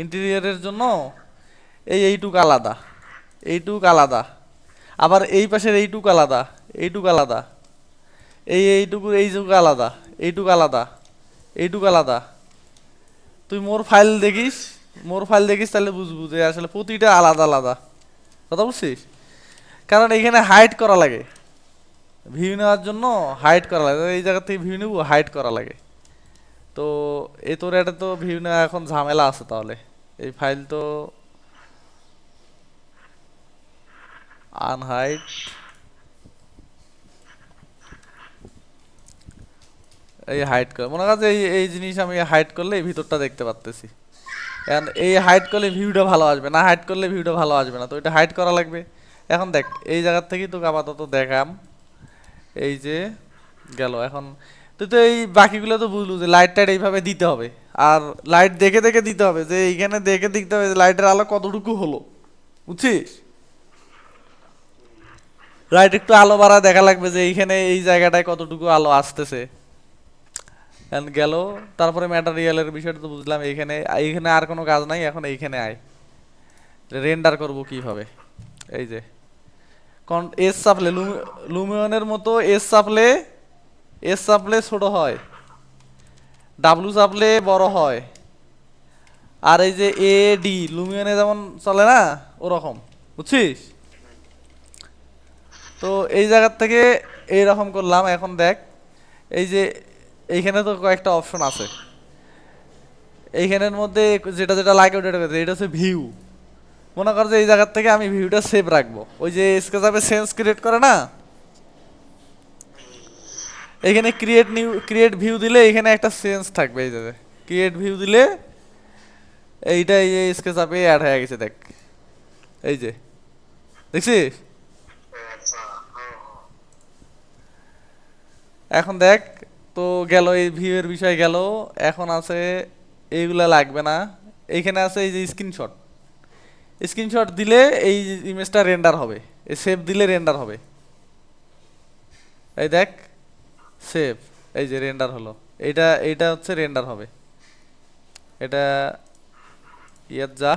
ইন্টেরিয়রের জন্য এইটুক আলাদা, এইটুক আলাদা, আবার এই পাশের এইটুক আলাদা, এইটুক আলাদা, এইটুক আলাদা, এইটুক আলাদা, এইটুক আলাদা। তুই মোর ফাইল দেখিস তাহলে বুঝবু যে আসলে প্রতিটা আলাদা আলাদা। কথা বুঝছিস? কারণ এইখানে হাইড করা লাগে, ভিউ নেওয়ার জন্য হাইড করা লাগে। এই জায়গা থেকে ভিউ নেবো, হাইড করা লাগে। তো তোর এটা তো ভিউ নেওয়া এখন ঝামেলা আছে। তাহলে এই ফাইল তো আনহাইড, এই হাইড করে মনে কর যে এই জিনিস আমি হাইড করলে এই ভিতরটা দেখতে পারতেছি। এই হাইড করলে ভিউটা ভালো আসবে না, হাইড করলে ভিউটা ভালো আসবে না। তো এটা হাইড করা লাগবে। এখন দেখ এই জায়গার থেকেই তোকে আপাতত দেখাম। এই যে গেল। এখন তুই তো এই বাকিগুলো তো বুঝলু যে লাইট টাইট এইভাবে দিতে হবে। আর লাইট দেখে দেখে দিতে হবে, যে এইখানে দেখে দিতে হবে যে লাইটের আলো কতটুকু হলো বুঝছিস। লাইট একটু আলো বাড়া দেখা লাগবে যে এইখানে এই জায়গাটায় কতটুকু আলো আসতেছে। গেল। তারপরে ম্যাটেরিয়ালের বিষয়টা তো বুঝলাম। এইখানে এইখানে আর কোনো কাজ নাই। এখন এইখানে আয়, রেন্ডার করব কিভাবে। এই যে এস সাপ্লে, লুমিয়নের মতো এস সাপ্লে ছোট হয়, ডাব্লু সাপ্লে বড় হয়। আর এই যে এ ডি লুমিয়নে যেমন চলে না ওরকম বুঝছিস। তো এই জায়গার থেকে এইরকম করলাম। এখন দেখ এই যে এইখানে তো কয়েকটা অপশন আছে। এইখানের মধ্যে যেটা যেটা লাগে ওটা এটা হচ্ছে ভিউ। মনে কর যে এই জায়গার থেকে আমি ভিউটা সেভ রাখবো। ওই যে স্কেচআপে সেন্স ক্রিয়েট করে না, এখানে ক্রিয়েট ভিউ দিলে এখানে একটা সেন্স থাকবে। এই যে ক্রিয়েট ভিউ দিলে এইটা এই যে স্কেচ আপে অ্যাড হয়ে গেছে দেখ, এই যে দেখছিস। আচ্ছা, হ্যাঁ হ্যাঁ। এখন দেখ, তো গেল এই ভিউ এর বিষয় গেল। এখন আছে এইগুলা লাগবে না। এইখানে আছে এই যে স্ক্রিনশট, স্ক্রিনশট দিলে এই ইমেজটা রেন্ডার হবে, এই সেভ দিলে রেন্ডার হবে। এই দেখ সেভ, এই যে রেন্ডার হলো। এইটা এইটা হচ্ছে রেন্ডার হবে। এটা ইয়াত যা,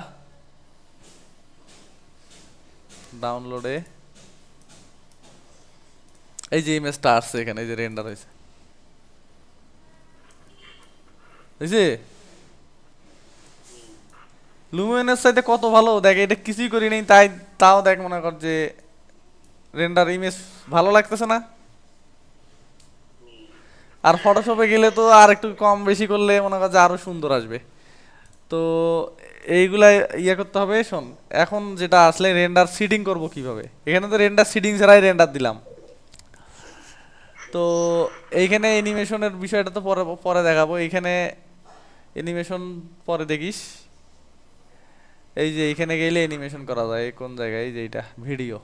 ডাউনলোডে, এই যে ইমেজটা আসছে এখানে, এই যে রেন্ডার হয়েছে, বুঝছি। লুমিনাস চাইতে কত ভালো দেখ, এটা কিছুই করি নাই তাই, তাও দেখ মনে কর যে রেন্ডার ইমেজ ভালো লাগতেছে না। আর ফটোশপে গেলে তো আর একটু কম বেশি করলে মনে কর যে আরো সুন্দর আসবে। তো এইগুলা ইয়ে করতে হবে। শোন, এখন যেটা আসলে রেন্ডার সিডিং করব কিভাবে, এখানে তো রেন্ডার সিডিং ছাড়াই রেন্ডার দিলাম। তো এইখানে অ্যানিমেশনের বিষয়টা তো পরে পরে দেখাবো। এইখানে অ্যানিমেশন পরে দেখিস। এই যে এইখানে গেলে অ্যানিমেশন করা যায়, এই কোন জায়গায়, এই যে এইটা ভিডিও,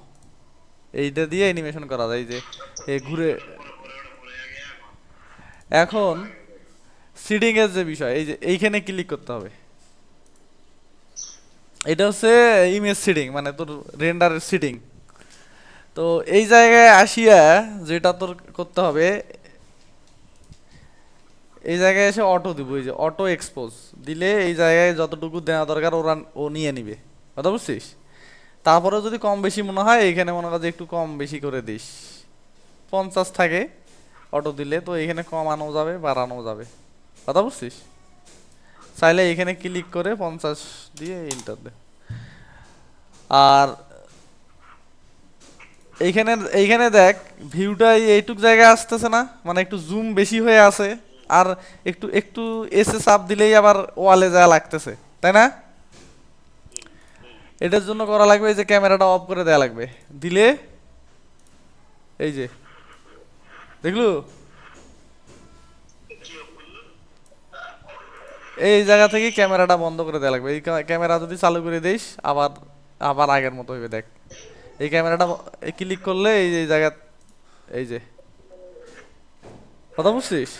এইটা দিয়ে অ্যানিমেশন করা যায়। এই যে এই ঘুরে, পরে আগে এখন এখন আগে দেখ। সিডিং এর যে বিষয়, এই যে এইখানে ক্লিক করতে হবে। এটা হচ্ছে ইমেজ সিডিং, মানে তোর রেন্ডারের সিডিং। তো এই জায়গায় আসিয়া যেটা তোর করতে হবে, এই জায়গায় এসে অটো দিব, এই যে অটো এক্সপোজ দিলে এই জায়গায় যতটুকু দেওয়া দরকার ওরা ও নিয়ে নিবে, কথা বুঝছিস। তারপরে যদি কম বেশি মনে হয় এখানে মনে কর যে একটু কম বেশি করে দিস, 50 থাকে অটো দিলে, তো এখানে কমানো যাবে বাড়ানো যাবে, কথা বুঝছিস। চাইলে এখানে ক্লিক করে 50 দিয়ে ইন্টার দে। আর এইখানে এইখানে দেখ ভিউটা এইটুক জায়গায় আসতেছে না, মানে একটু জুম বেশি হয়ে আছে। আর একটু একটু এসে চাপ দিলেই আবার ওয়ালে যা লাগতেছে, তাই না। এটার জন্য করা লাগবে এই যে ক্যামেরাটা অফ করে দেয়া লাগবে, দিলে এই যে দেখলু, কি বললো? এই জায়গা থেকে ক্যামেরাটা বন্ধ করে দেয়া লাগবে। এই ক্যামেরা যদি চালু করে দিস আবার আবার আগের মতো হইবে দেখ। এই ক্যামেরাটা ক্লিক করলে এই যে এই জায়গা, এই যে, কথা বুঝছিস।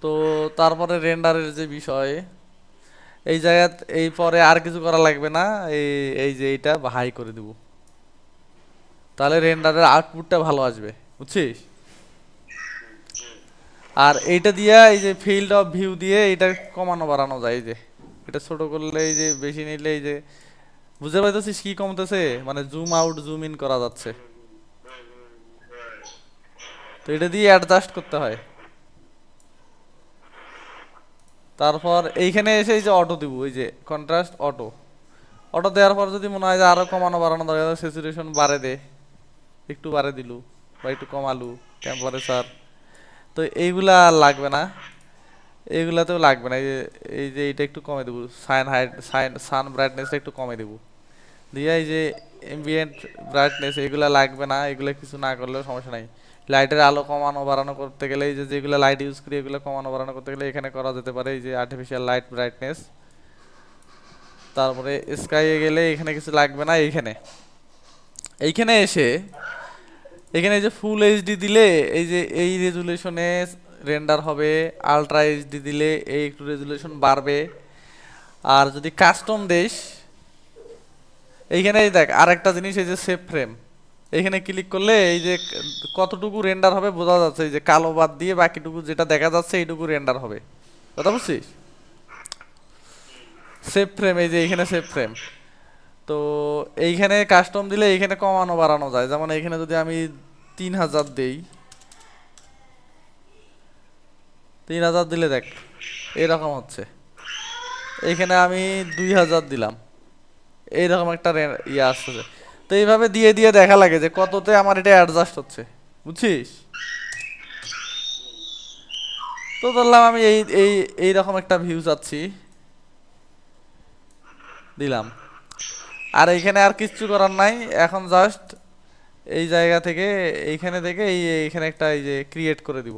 তো তারপরে রেন্ডারের যে বিষয়, এই জায়গাত এই পরে আর কিছু করা লাগবে না। এই এই যে এইটা হাই করে দিব, তাহলে রেন্ডারের আউটপুটটা ভালো আসবে, বুঝছিস। আর এইটা দিয়া এই যে ফিল্ড অফ ভিউ দিয়ে এটা কমানো বাড়ানো যায়। এই যে এটা ছোট করলে, এই যে বেশি নিলে, এই যে বুঝতে পারতেছিস কি কমতেছে, মানে জুম আউট জুম ইন করা যাচ্ছে। তো এটা দিয়ে অ্যাডজাস্ট করতে হয়। তারপর এইখানে এসে এই যে অটো দিব, এই যে কন্ট্রাস্ট অটো, অটো দেওয়ার পর যদি মনে হয় যে আরো কমানো বাড়ানো দরকার, স্যাচুরেশন বাড়ে দে, একটু বাড়ে দিলু বা একটু কমালু, টেম্পারেচার। তো এইগুলা আর লাগবে না, এইগুলাতেও লাগবে না। এই যে এইটা একটু কমে দেবো, সান ব্রাইটনেসটা একটু কমে দেবো দিয়ে, এই যে এমবিয়েন্ট ব্রাইটনেস এগুলা লাগবে না, এগুলা কিছু না করলেও সমস্যা নাই। লাইটের আলো কমানো বাড়ানো করতে গেলে, এই যে যেগুলো লাইট ইউজ করি এগুলো কমানো বাড়ানো করতে গেলে এখানে করা যেতে পারে, এই যে আর্টিফিশিয়াল লাইট ব্রাইটনেস। তারপরে স্কাইয়ে গেলে এখানে কিছু লাগবে না। এইখানে এইখানে এসে এখানে এই যে ফুল এইচডি দিলে এই যে এই রেজুলেশনে রেন্ডার হবে, আলট্রা এইচডি দিলে এই একটু রেজুলেশন বাড়বে। আর যদি কাস্টম দেশ, এইখানে এই দেখ আরেকটা জিনিস, এই যে সেভ ফ্রেম, এইখানে ক্লিক করলে এই যে কতটুকু রেন্ডার হবে বোঝা যাচ্ছে। এই যে কালো বাদ দিয়ে বাকিটুকু যেটা দেখা যাচ্ছে এইটুকু রেন্ডার হবে, কথা বুঝছিস। সেভ ফ্রেম, এই যে এইখানে সেভ ফ্রেম। তো এইখানে কাস্টম দিলে এইখানে কমানো বাড়ানো যায়। যেমন এইখানে যদি আমি 3000 দেই, 3000 দিলে দেখ এরকম হচ্ছে। এইখানে আমি 2000 দিলাম, এইরকম একটা ইয়ে আসতেছে। তো এইভাবে দিয়ে দিয়ে দেখা লাগে যে কততে আমার এটা অ্যাডজাস্ট হচ্ছে, বুঝছিস। তো ধরলাম আমি এই এই এইরকম একটা ভিউ চাচ্ছি, দিলাম। আর এইখানে আর কিচ্ছু করার নাই, এখন জাস্ট এই জায়গা থেকে এইখানে থেকে এইখানে একটা এই যে ক্রিয়েট করে দিব।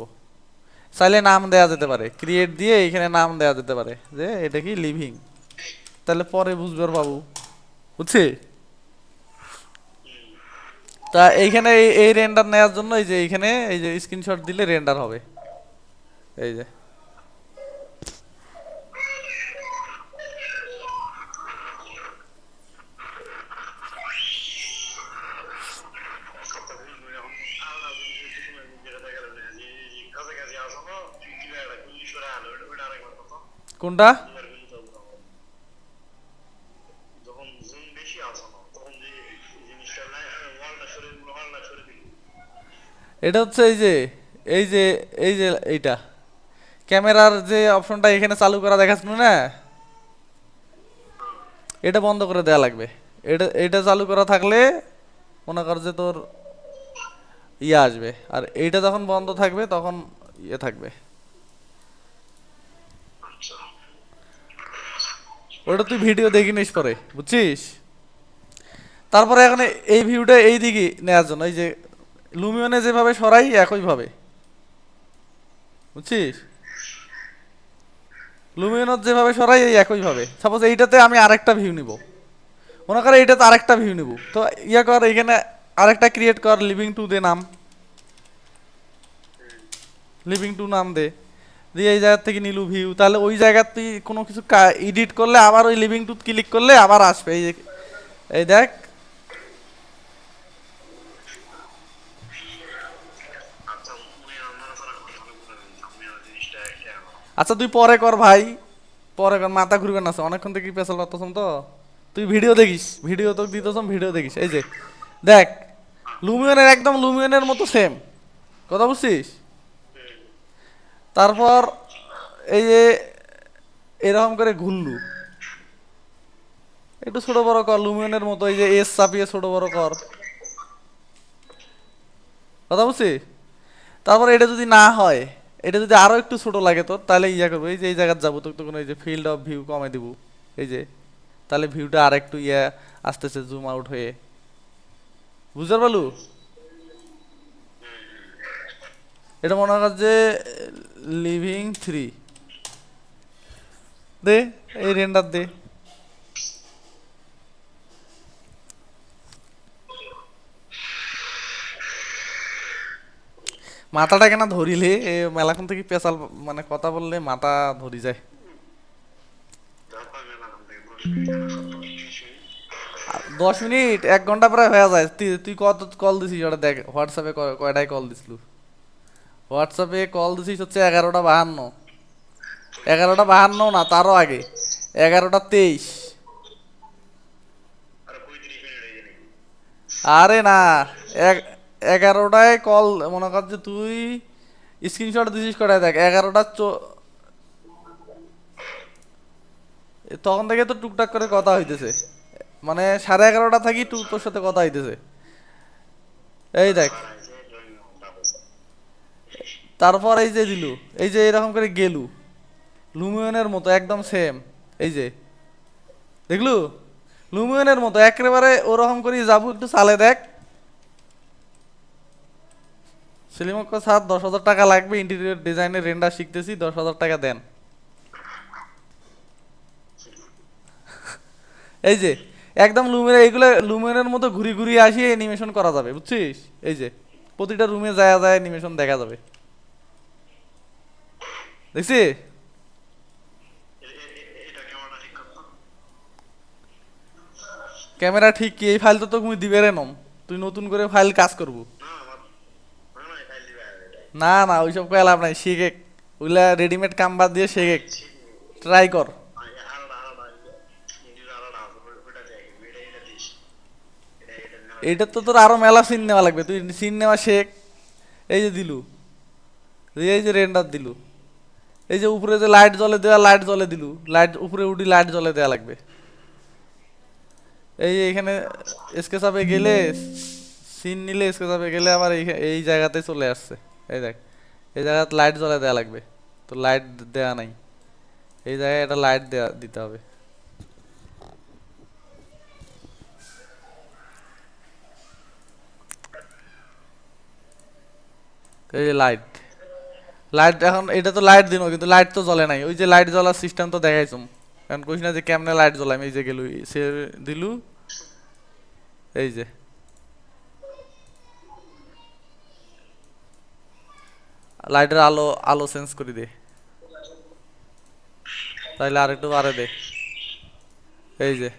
চাইলে নাম দেয়া যেতে পারে, ক্রিয়েট দিয়ে এখানে নাম দেয়া যেতে পারে যে এটা কি লিভিং, তাহলে পরে বুঝবার বাবু, বুঝছি? তা এইখানে এই রেন্ডার নেওয়ার জন্য এই যে এইখানে এই যে স্ক্রিনশট দিলে রেন্ডার হবে, এই যে কথা বলবো এখন আলাদা জিনিস তুমি যেটা দেখালে না যে কাছে কাছে আসো না কি একটা কুলি সরে আলো ওটা আরেকবার কথা কোনটা? দুবার গুলি চলবে যখন জুম বেশি আসো না তখন যে জিনিসটা ওয়ালটা সরে দিল এটা হচ্ছে এই যে এই যে এই যে এইটা ক্যামেরার যে অপশনটা এখানে চালু করা দেখাচ্ছিল না, এটা বন্ধ করে দেয়া লাগবে। এটা এটা চালু করা থাকলে মনে কর যে তোর ইয়ে আসবে, আর এইটা যখন বন্ধ থাকবে তখন ইয়ে থাকবে। আচ্ছা ওটা তুই ভিডিও দেখি নিস পরে, বুঝছিস? তারপরে এখন এই ভিউটা এই দিকে নেওয়ার জন্য এই যে লুমিয়নে যেভাবে সরাই একইভাবে, বুঝছিস? লুমিয়নত যেভাবে সরাই এই একইভাবে। সাপোজ এইটাতে আমি আরেকটা ভিউ নিব, মনে কর এইটাতে আরেকটা ভিউ নিব, তো ইয়া কর এখানে আরেকটা ক্রিয়েট কর, লিভিং টু দে নাম, লিভিং টু নাম দে, দিয়ে এই জায়গা থেকে নিলু ভিউ, তাহলে ওই জায়গা তুই কোনো কিছু এডিট করলে আবার ওই লিভিং টু ক্লিক করলে আবার আসবে। এই যে এই দেখ, আচ্ছা মুই আমার সারা কথা বলে আমি আর জিনিসটা এটা আচ্ছা তুই পরে কর ভাই, পরে কর, মাথা ঘুরবে না, অনেকক্ষণ থেকে পেছাল পারতেছ তো। তুই ভিডিও দেখিস, ভিডিও তো দিতেছ, ভিডিও দেখিস, এই যে দেখ লুমিয়নের একদম লুমিয়নের মতো সেম, কথা বুঝছিস? তারপর এই যে এরকম করে ঘুরলু, একটু ছোট বড় কর লুমিয়নের মতো, এই যে এস চাপিয়ে ছোট বড় কর, কথা বুঝছিস? তারপর এটা যদি না হয়, এটা যদি আরো একটু ছোট লাগে তোর, তাহলে ইয়া করবো, এই যে এই জায়গায় যাবো তো তখন এই যে ফিল্ড অফ ভিউ কমে দিব, এই যে তাহলে ভিউটা আর একটু ইয়া আসতেছে জুম আউট হয়ে, বুঝতে পারলু? এটা মনে কর যে লিভিং 3 দে, এই রেন্ডার দে, মাথাটা কেন ধরিলে এ মেলাক্ষণ থেকে পেশাল, মানে কথা বললে মাথা ধরি যায়। দাপা মেলা থেকে 10 মিনিট 1 ঘন্টা প্রায় হয়ে যায়। তুই কত কল দিছিস ওটা দেখ, হোয়াটসঅ্যাপে কয়টায় কল দিছিলু? হোয়াটসঅ্যাপে কল দিছিস হচ্ছে 11টা 52, 11টা 52 না তারও আগে, 11টা 23। আর 35 মিনিট হয়ে গেল আরে না, 11টায় কল, মনে কর যে তুই স্ক্রিনশট দিছিস কটায় দেখ, 11টা তখন থেকে তো টুকটাক করে কথা হইতেছে, মানে 11:30টা থাকি তোর সাথে কথা হইতেছে, এই দেখ। আছে ড্রয়িং তারপর এই যে দিলু, এই যে এরকম করে গেলু লুমিয়নের মতো একদম সেম, এই যে দেখলু লুমিয়নের মতো একেবারে ওরকম করে যাবো, একটু চালে দেখ। সেলিমক স্যার 10,000 টাকা লাগবে, ইন্টেরিয়র ডিজাইনের রেন্ডার শিখতেছি, 10,000 টাকা দেন। এই যে একদম লুমিয়ন, এইগুলো লুমিয়নের মতো ঘুরি ঘুরি আসিয়ে অ্যানিমেশন করা যাবে, বুঝছিস? এই যে প্রতিটা রুমে যায় যায় অ্যানিমেশন দেখা যাবে, দেখছি? এটা কেমনটা ঠিক করতো ক্যামেরা ঠিক কি, এই ফাইল তো তোকে মুই দিবে রে নম, তুই নতুন করে ফাইল কাজ করবো। না আমার না না ফাইল দিবে এটা না না ওইসব কয়ে লাভ নাই, শিখে ওইগুলা রেডিমেড কাম বাদ দিয়ে শিখে ট্রাই কর। আলাদা আলাদা ইন্ডির আলাদা আছে ওটা দেখ এটা দিস এটা এইটা তো তোর আরো মেলা সিন নেওয়া লাগবে, তুই সিন নেওয়া শেখ। এই যে দিলু, এই যে রেন্ডার দিলু, এই যে উপরে যে লাইট জ্বলে দেওয়া, লাইট জ্বলে দিলু, লাইট উপরে উঠি লাইট জ্বলে দেওয়া লাগবে। এই যে এখানে স্কেচাপে গেলে সিন নিলে, স্কেচাপে গেলে আবার এই জায়গাতে চলে আসছে, এই দেখ এই জায়গাতে লাইট জ্বলে দেওয়া লাগবে, তো লাইট দেওয়া নাই, এই জায়গায় একটা লাইট দেওয়া দিতে হবে। এই যে লাইট, লাইট এখন এটা তো লাইট দিন কিন্তু লাইট তো জ্বলে নাই ওই যে লাইট জ্বলার সিস্টেম তো দেখাইছুম এখন কইস না যে কেমনে লাইট জ্বলাম এই যে গেল সে দিলু এই যে লাইটের আলো আলো চেঞ্জ করে দে তাইলে আর একটু বাড়ে দে এই যে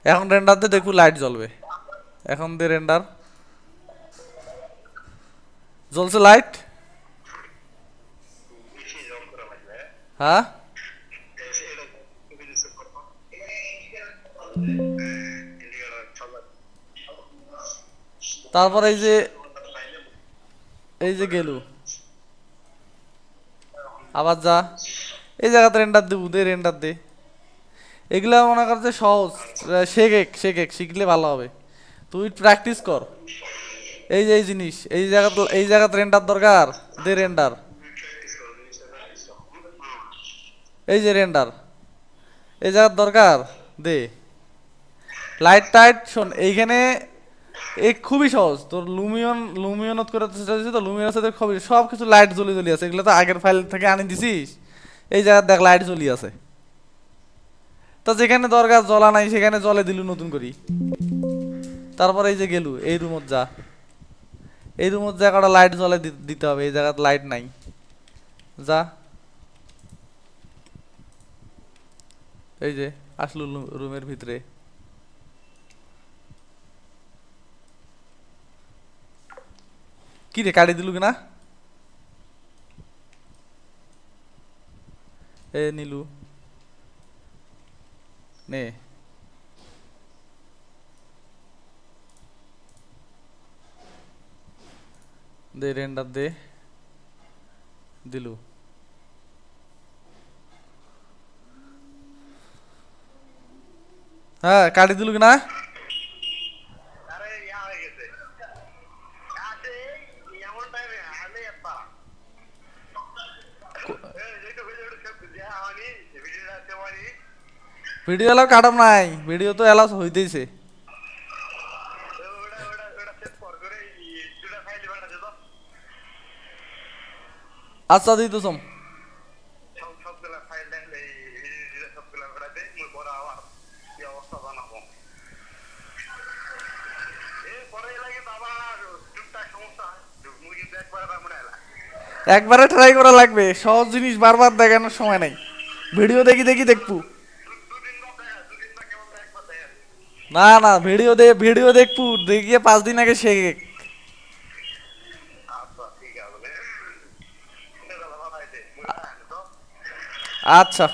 এখন রেন্ডার দে দেখু লাইট জ্বলবে এখন দে রেন্ডার জ্বলছে লাইট বেশি জব করা লাগবে হ্যাঁ এটা তুমি দিতে করো ইন্ডিয়ার চলা তারপর এই যে গেলু আবার যা এই জায়গাতে রেন্ডার দেবো দে রেন্ডার দে এগুলা মনে করছে সহজ শেখ শিখলে ভালো হবে তুই প্র্যাকটিস কর এই যে এই জিনিস এই জায়গাতে রেন্ডার দরকার দে রেন্ডার এই যে রেন্ডার এই জায়গার দরকার দে লাইট টাইট শোন এইখানে এই খুবই সহজ তোর লুমিয়নত করে চাইছিস তো লুমিয়নের সাথে খুবই সব কিছু লাইট জ্বলি আছে এগুলো তো আগের ফাইল থেকে আনি দিছিস এই জায়গায় দেখ লাইট জ্বলি আছে তো যেখানে দরকার জ্বলা নাই সেখানে জলে দিলু নতুন করি তারপর এই যে গেলু এই রুমত যা এই রুমত যা কটা লাইট জ্বলে দিতে হবে এই জায়গায় লাইট নাই যা এই যে আসলু রুমের ভিতরে কি রে কাটি দিলু কিনা এ নীলু নে দে রেন্ডার দে দিলু হ্যাঁ কাটি দিলু কিনা আরে ইয়া হয়ে গেছে আছে এমন টাইমে আলে আপা এই যেটা ভিডিও সব যা হনি ভিডিওটা দেওয়ানি ভিডিও এলাও কাটাম নাই ভিডিও তো এলাও হইতেইছে ওটা সেট করে দুটা ফাইল বানাতে দাও আচ্ছা দিই তো সম সবগুলা ফাইল দেখলে সবগুলা বানাতে মুই বড় আবার কি অবস্থা বানাবো পরে লাগে বাবা টুকটাক সমস্যা হয় মুই কিন্তু একবার মনে এলা একবারে ট্রাই করা লাগবে সহজ জিনিস বারবার দেখানোর সময় নাই ভিডিও দেখি দেখবো দুদিন বা কেমন একবার দেখা না ভিডিও দেখবো দেখিয়ে 5 দিন আগে শেখে আচ্ছা ঠিক আছে এটা ভালো হইছে মুই তো আচ্ছা